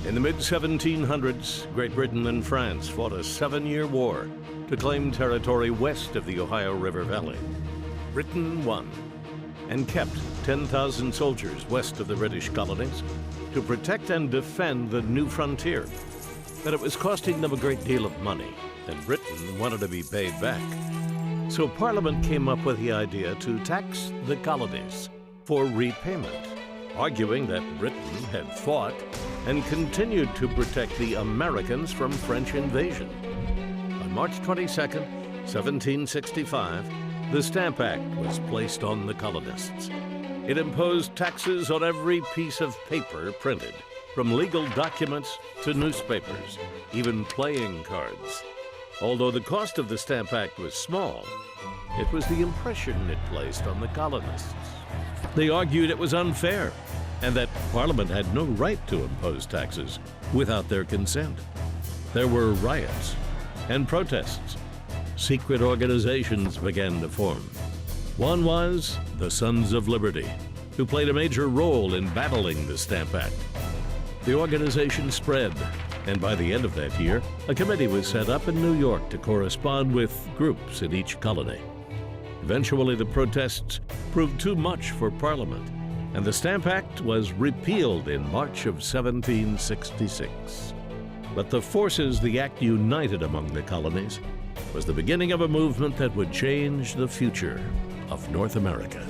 In the mid-1700s, Great Britain and France fought a 7-year war to claim territory west of the Ohio River Valley. Britain won and kept 10,000 soldiers west of the British colonies to protect and defend the new frontier. But it was costing them a great deal of money, and Britain wanted to be paid back. So Parliament came up with the idea to tax the colonies for repayment, arguing that Britain had fought and continued to protect the Americans from French invasion. On March 22, 1765, the Stamp Act was placed on the colonists. It imposed taxes on every piece of paper printed, from legal documents to newspapers, even playing cards. Although the cost of the Stamp Act was small, it was the impression it placed on the colonists. They argued it was unfair and that Parliament had no right to impose taxes without their consent. There were riots and protests. Secret organizations began to form. One was the Sons of Liberty, who played a major role in battling the Stamp Act. The organization spread, and by the end of that year, a committee was set up in New York to correspond with groups in each colony. Eventually, the protests proved too much for Parliament, and the Stamp Act was repealed in March of 1766. But the forces the act united among the colonies was the beginning of a movement that would change the future of North America.